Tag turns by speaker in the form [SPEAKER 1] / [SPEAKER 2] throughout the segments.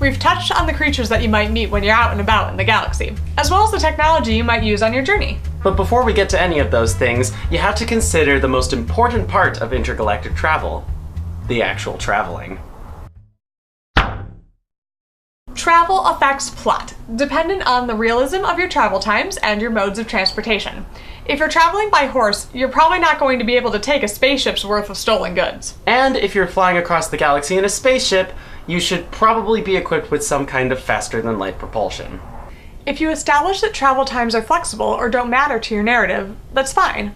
[SPEAKER 1] We've touched on the creatures that you might meet when you're out and about in the galaxy, as well as the technology you might use on your journey.
[SPEAKER 2] But before we get to any of those things, you have to consider the most important part of intergalactic travel: the actual traveling.
[SPEAKER 1] Travel affects plot, dependent on the realism of your travel times and your modes of transportation. If you're traveling by horse, you're probably not going to be able to take a spaceship's worth of stolen goods.
[SPEAKER 2] And if you're flying across the galaxy in a spaceship, you should probably be equipped with some kind of faster-than-light propulsion.
[SPEAKER 1] If you establish that travel times are flexible or don't matter to your narrative, that's fine.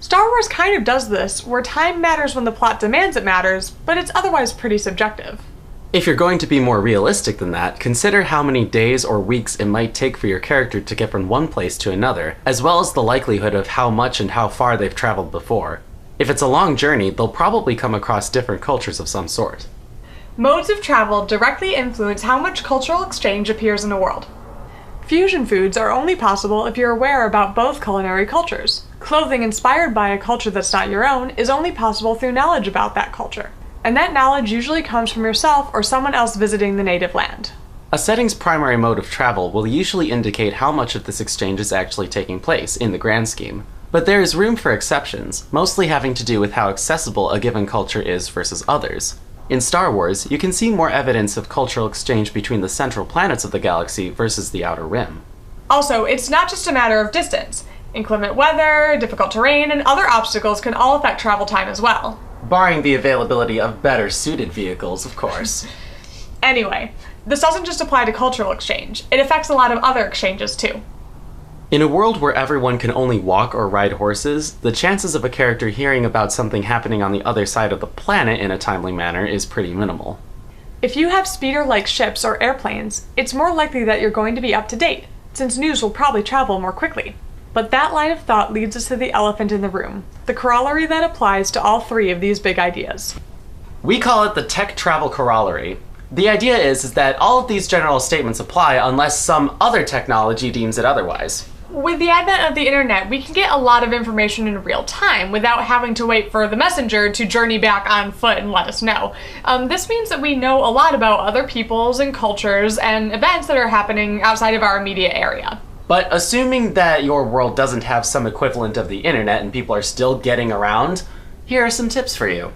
[SPEAKER 1] Star Wars kind of does this, where time matters when the plot demands it matters, but it's otherwise pretty subjective.
[SPEAKER 2] If you're going to be more realistic than that, consider how many days or weeks it might take for your character to get from one place to another, as well as the likelihood of how much and how far they've traveled before. If it's a long journey, they'll probably come across different cultures of some sort.
[SPEAKER 1] Modes of travel directly influence how much cultural exchange appears in a world. Fusion foods are only possible if you're aware about both culinary cultures. Clothing inspired by a culture that's not your own is only possible through knowledge about that culture. And that knowledge usually comes from yourself or someone else visiting the native land.
[SPEAKER 2] A setting's primary mode of travel will usually indicate how much of this exchange is actually taking place in the grand scheme. But there is room for exceptions, mostly having to do with how accessible a given culture is versus others. In Star Wars, you can see more evidence of cultural exchange between the central planets of the galaxy versus the Outer Rim.
[SPEAKER 1] Also, it's not just a matter of distance. Inclement weather, difficult terrain, and other obstacles can all affect travel time as well.
[SPEAKER 2] Barring the availability of better suited vehicles, of course.
[SPEAKER 1] Anyway, this doesn't just apply to cultural exchange. It affects a lot of other exchanges too.
[SPEAKER 2] In a world where everyone can only walk or ride horses, the chances of a character hearing about something happening on the other side of the planet in a timely manner is pretty minimal.
[SPEAKER 1] If you have speeder-like ships or airplanes, it's more likely that you're going to be up to date, since news will probably travel more quickly. But that line of thought leads us to the elephant in the room, the corollary that applies to all three of these big ideas.
[SPEAKER 2] We call it the tech travel corollary. The idea is that all of these general statements apply unless some other technology deems it otherwise.
[SPEAKER 1] With the advent of the internet, we can get a lot of information in real time without having to wait for the messenger to journey back on foot and let us know. This means that we know a lot about other peoples and cultures and events that are happening outside of our immediate area.
[SPEAKER 2] But assuming that your world doesn't have some equivalent of the internet and people are still getting around, here are some tips for you.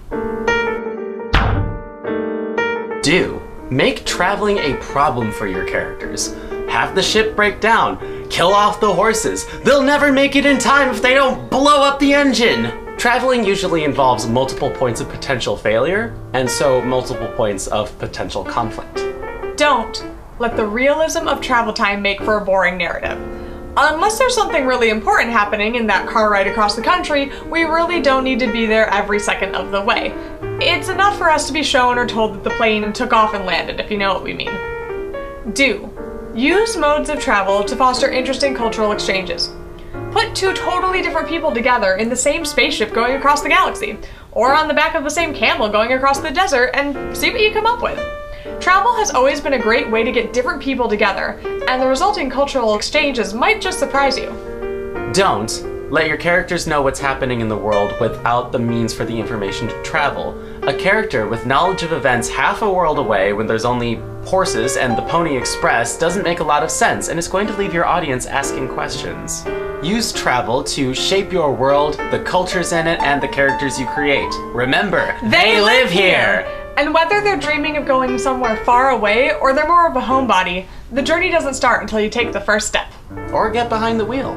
[SPEAKER 2] Do make traveling a problem for your characters. Have the ship break down. Kill off the horses. They'll never make it in time if they don't blow up the engine. Traveling usually involves multiple points of potential failure, and so multiple points of potential conflict.
[SPEAKER 1] Don't let the realism of travel time make for a boring narrative. Unless there's something really important happening in that car ride across the country, we really don't need to be there every second of the way. It's enough for us to be shown or told that the plane took off and landed, if you know what we mean. Do use modes of travel to foster interesting cultural exchanges. Put two totally different people together in the same spaceship going across the galaxy, or on the back of the same camel going across the desert, and see what you come up with. Travel has always been a great way to get different people together, and the resulting cultural exchanges might just surprise you.
[SPEAKER 2] Don't let your characters know what's happening in the world without the means for the information to travel. A character with knowledge of events half a world away when there's only horses and the Pony Express doesn't make a lot of sense, and it's going to leave your audience asking questions. Use travel to shape your world, the cultures in it, and the characters you create. Remember, they live here!
[SPEAKER 1] And whether they're dreaming of going somewhere far away or they're more of a homebody, the journey doesn't start until you take the first step.
[SPEAKER 2] Or get behind the wheel.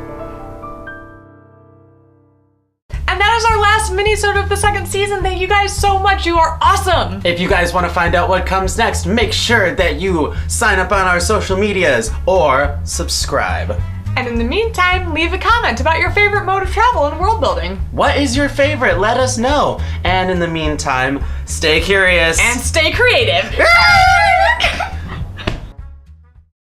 [SPEAKER 1] And that is our last minisode of the second season. Thank you guys so much. You are awesome.
[SPEAKER 2] If you guys want to find out what comes next, make sure that you sign up on our social medias or subscribe.
[SPEAKER 1] And in the meantime, leave a comment about your favorite mode of travel and world building.
[SPEAKER 2] What is your favorite? Let us know. And in the meantime, stay curious.
[SPEAKER 1] And stay creative.